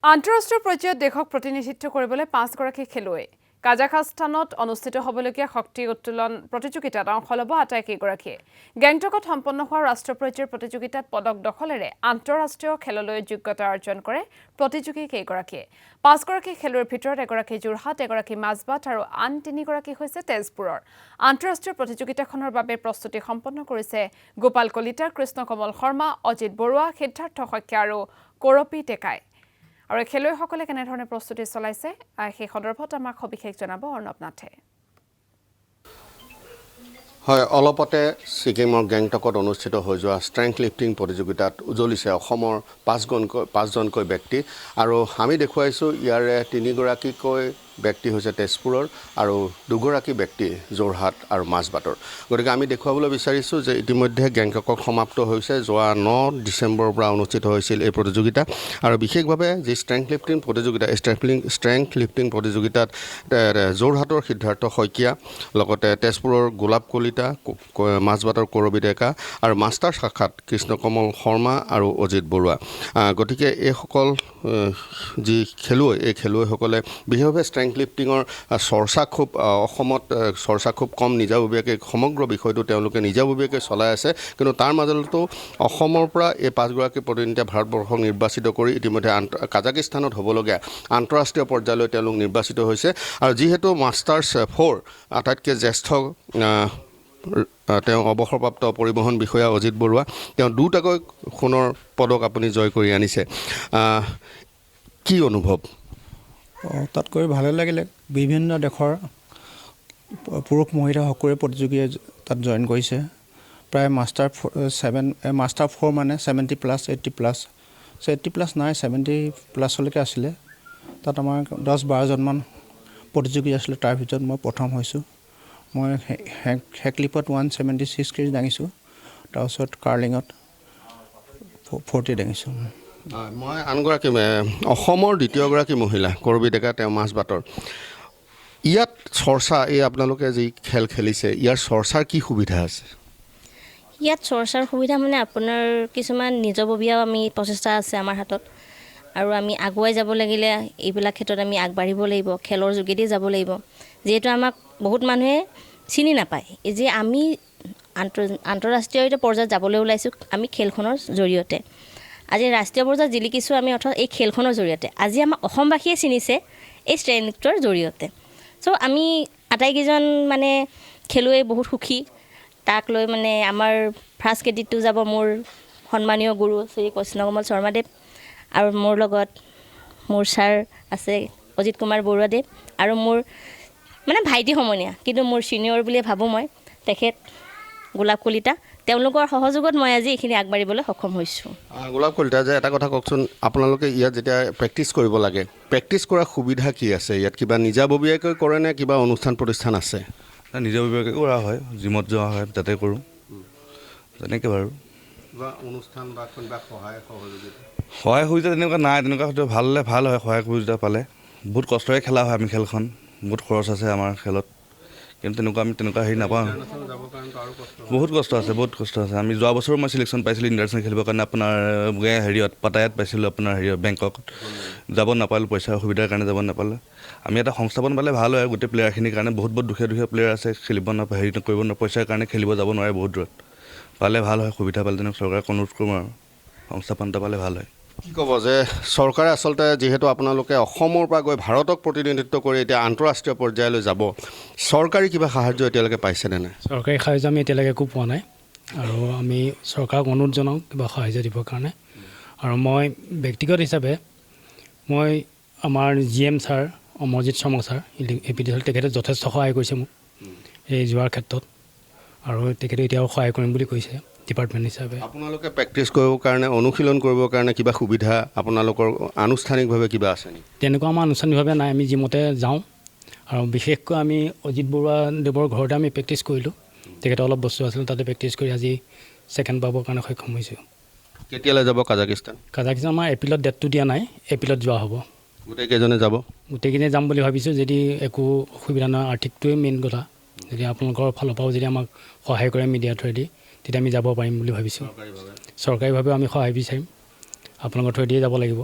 আন্তঃৰাষ্ট্ৰীয় পৰ্যায়ত দেশক প্ৰতিনিধিত্ব কৰিবলৈ 5গৰাকী খেলুৱৈ কাজাখস্তানত অনুষ্ঠিত হ'বলগীয়া শক্তি উত্তোলন প্ৰতিযোগিতাত অংশ ল'ব আটাইকেইগৰাকীয়ে গেংটকত সম্পন্ন হোৱা ৰাষ্ট্ৰীয় পৰ্যায়ৰ প্ৰতিযোগিতাত পদক দখলেৰে আন্তঃৰাষ্ট্ৰীয় খেললৈ যোগ্যতা অৰ্জন কৰে প্ৰতিযোগী কেইগৰাকীয়ে 5গৰাকী খেলুৱৈৰ ভিতৰত এগৰাকী যোৰহাট এগৰাকী মাজবাট আৰু আন 3গৰাকী হৈছে তেজপুৰৰ আন্তঃৰাষ্ট্ৰীয় প্ৰতিযোগিতাখনৰ বাবে প্ৰস্তুতি সম্পন্ন কৰিছে গোপাল কলিতা কৃষ্ণ কমল শৰ্মা অজিত বৰুৱা সিদ্ধাৰ্থ শইকীয়া আৰু কৰপী টেকাই আৰু খেলুৱৈসকলে কেনেধৰণে প্ৰস্তুতি চলাইছে সেই সন্দৰ্ভত আমাক সবিশেষ জনাব অৰ্ণৱ নাথে হয় অলপতে ছিকিমৰ গেংটকত অনুষ্ঠিত হৈ যোৱা ষ্ট্ৰেংথ লিফটিং প্ৰতিযোগিতাত উজলিছে অসমৰ পাঁচজনকৈ ব্যক্তি আৰু আমি দেখুৱাইছোঁ ইয়াৰে 3গৰাকীকৈ ব্যক্তি হৈছে তেজপুৰৰ আৰু 2গৰাকী ব্যক্তি যোৰহাট আৰু মাজবাটৰ গতিকে আমি দেখুৱাবলৈ বিচাৰিছোঁ যে ইতিমধ্যে গেংটকত সমাপ্ত হৈছে যোৱা 9 ডিচেম্বৰৰ পৰা অনুষ্ঠিত হৈছিল এই প্ৰতিযোগিতা আৰু বিশেষভাৱে যি ষ্ট্ৰেংথ লিফটিং প্ৰতিযোগিতাত যোৰহাটৰ সিদ্ধাৰ্থ শইকীয়া লগতে তেজপুৰৰ গোলাপ কলিতা মাজবাটৰ কৰবী ডেকা আৰু মাষ্টাৰ শাখাত কৃষ্ণ কমল শৰ্মা আৰু অজিত বৰুৱা গতিকে এইসকল যি খেলুৱৈ এই খেলুৱৈসকলে বিশেষভাৱে ষ্ট্ৰেংথ লিফটিঙৰ চৰ্চা খুব কম নিজাববীয়াকৈ সমগ্ৰ বিষয়টো তেওঁলোকে নিজাববীয়াকৈ চলাই আছে কিন্তু তাৰ মাজতো অসমৰ পৰা এই 5গৰাকী প্ৰতিনিধিয়ে ভাৰতবৰ্ষক নিৰ্বাচিত কৰি ইতিমধ্যে কাজাকিস্তানত হ'বলগীয়া আন্তঃৰাষ্ট্ৰীয় পৰ্যায়লৈ তেওঁলোক নিৰ্বাচিত হৈছে আৰু যিহেতু মাষ্টাৰ্ছ 4 আটাইতকৈ জ্যেষ্ঠ তেওঁ অৱসৰপ্ৰাপ্ত পৰিবহণ বিষয়া অজিত বৰুৱা তেওঁ দুটাকৈ সোণৰ পদক আপুনি জয় কৰি আনিছে কি অনুভৱ তাতকৈ ভালে লাগিলে বিভিন্ন দেশৰ পুৰুষ মহিলা সকলোৱে প্ৰতিযোগীয়ে তাত জইন কৰিছে প্ৰায় মাষ্টাৰ 4 মানে 70 প্লাছ 80 প্লাছ 80 প্লাছ নাই 70 প্লাছলৈকে আছিলে তাত আমাৰ 10-12জনমান প্ৰতিযোগী আছিলে তাৰ ভিতৰত মই প্ৰথম হৈছোঁ মই হেকলিপত 176 কেজি দাঙিছোঁ তাৰপিছত কাৰ্লিঙত 40 দাঙিছোঁ মই আনগৰাকী অসমৰ দ্বিতীয়গৰাকী মহিলা কৰবী ডেকা তেওঁ মাজবাটৰ ইয়াত চৰ্চা এই আপোনালোকে যি খেল খেলিছে ইয়াৰ চৰ্চাৰ কি সুবিধা আছে ইয়াত চৰ্চাৰ সুবিধা মানে আপোনাৰ কিছুমান নিজববীয়াও আমি প্ৰচেষ্টা আছে আমাৰ হাতত আৰু আমি আগুৱাই যাব লাগিলে এইবিলাক ক্ষেত্ৰত আমি আগবাঢ়িব লাগিব খেলৰ যোগেদি যাব লাগিব যিহেতু আমাক বহুত মানুহে চিনি নাপায় এই যে আমি আন্তঃৰাষ্ট্ৰীয় পৰ্যায়ত যাবলৈ ওলাইছোঁ আমি খেলখনৰ জৰিয়তে আজি ৰাষ্ট্ৰীয় পৰ্যায়ত জিলিকিছোঁ আমি অৰ্থাৎ এই খেলখনৰ জৰিয়তে আজি আমাক অসমবাসীয়ে চিনিছে এই ষ্ট্ৰেংথ লিফ্টৰ জৰিয়তে চ' আমি আটাইকেইজন মানে খেলুৱৈ বহুত সুখী তাক লৈ মানে আমাৰ ফাৰ্ষ্ট ক্ৰেডিটটো যাব মোৰ সন্মানীয় গুৰু শ্ৰী কৃষ্ণ কমল শৰ্মাদেৱ আৰু মোৰ লগত মোৰ ছাৰ আছে অজিত কুমাৰ বৰুৱাদেৱ আৰু মোৰ মানে ভাইটি সমনীয়া কিন্তু মোৰ ছিনিয়ৰ বুলিয়ে ভাবোঁ মই তেখেত গোলাপ কলিতা তেওঁলোকৰ সহযোগত মই আজি এইখিনি আগবাঢ়িবলৈ সক্ষম হৈছোঁ গোলাপ কলিতা যে এটা কথা কওকচোন আপোনালোকে ইয়াত যেতিয়া প্ৰেক্টিছ কৰিব লাগে প্ৰেক্টিছ কৰাৰ সুবিধা কি আছে ইয়াত কিবা নিজাববীয়াকৈ কৰে নে কিবা অনুষ্ঠান প্ৰতিষ্ঠান আছে নিজাববীয়াকৈ কৰা হয় জিমত যোৱা হয় তাতে কৰোঁ তেনেকৈ বাৰু কিবা অনুষ্ঠান বা কিবা সহায় সুবিধা তেনেকুৱা নাই তেনেকুৱা ভাল হয় সহায় সুবিধা পালে বহুত কষ্টৰে খেলা হয় আমি খেলখন বহুত খৰচ আছে আমাৰ খেলত কিন্তু তেনেকুৱা হেৰি নাপাওঁ বহুত কষ্ট আছে আমি যোৱা বছৰো মই চিলেকশ্যন পাইছিলোঁ ইণ্টাৰনেশ্যনেল খেলিবৰ কাৰণে আপোনাৰ হেৰিয়ত পাটায়াত পাইছিলোঁ আপোনাৰ হেৰিয়ত বেংককত যাব নাপালোঁ পইচাৰ অসুবিধাৰ কাৰণে যাব নাপালোঁ আমি এটা সংস্থাপন পালে ভাল হয় গোটেই প্লেয়াৰখিনিৰ কাৰণে বহুত দুখীয়া প্লেয়াৰ আছে খেলিব হেৰি কৰিব পইচাৰ কাৰণে খেলিব যাব নোৱাৰে বহুত দূৰত পালে ভাল হয় সুবিধা পালে তেনেকৈ চৰকাৰক অনুৰোধ কৰোঁ আৰু সংস্থাপন এটা পালে ভাল হয় কি ক'ব যে চৰকাৰে আচলতে যিহেতু আপোনালোকে অসমৰ পৰা গৈ ভাৰতক প্ৰতিনিধিত্ব কৰি এতিয়া আন্তঃৰাষ্ট্ৰীয় পৰ্যায়লৈ যাব চৰকাৰী কিবা সাহাৰ্য এতিয়ালৈকে পাইছেনে নাই চৰকাৰী সাহাৰ্য আমি এতিয়ালৈকে একো পোৱা নাই আৰু আমি চৰকাৰক অনুৰোধ জনাওঁ কিবা সাহাৰ্য দিবৰ কাৰণে আৰু মই ব্যক্তিগত হিচাপে মই আমাৰ GM sir Amarjit Sharma sir APD তেখেতে যথেষ্ট সহায় কৰিছে মোক এই যোৱাৰ ক্ষেত্ৰত আৰু তেখেতে এতিয়াও সহায় কৰিম বুলি কৈছে ডিপাৰ্টমেণ্ট হিচাপে আপোনালোকে প্ৰেক্টিছ কৰিবৰ কাৰণে অনুশীলন কৰিবৰ কাৰণে কিবা সুবিধা আপোনালোকৰ আনুষ্ঠানিকভাৱে কিবা আছে নেকি তেনেকুৱা আমাৰ আনুষ্ঠানিকভাৱে নাই আমি জিমতে যাওঁ আৰু বিশেষকৈ আমি অজিত বৰুৱা দেৱৰ ঘৰতে আমি প্ৰেক্টিছ কৰিলোঁ তেখেতে অলপ বস্তু আছিল তাতে প্ৰেক্টিছ কৰি আজি ছেকেণ্ড পাবৰ কাৰণে সক্ষম হৈছোঁ কেতিয়ালৈ যাব কাজাকিস্তান আমাৰ এপ্ৰিলত ডেটটো দিয়া নাই এপ্ৰিলত যোৱা হ'ব গোটেইকেইজনে যাব গোটেইকেইজনে যাম বুলি ভাবিছোঁ যদি একো অসুবিধা নহয় আৰ্থিকটোৱে মেইন কথা যদি আপোনালোকৰ ফালৰ পৰাও যদি আমাক সহায় কৰে মিডিয়া থ্ৰুৱেদি তেতিয়া আমি যাব পাৰিম বুলি ভাবিছোঁ চৰকাৰীভাৱেও আমি সহায় বিচাৰিম আপোনালোকৰ থ্ৰুৱেদিয়ে যাব লাগিব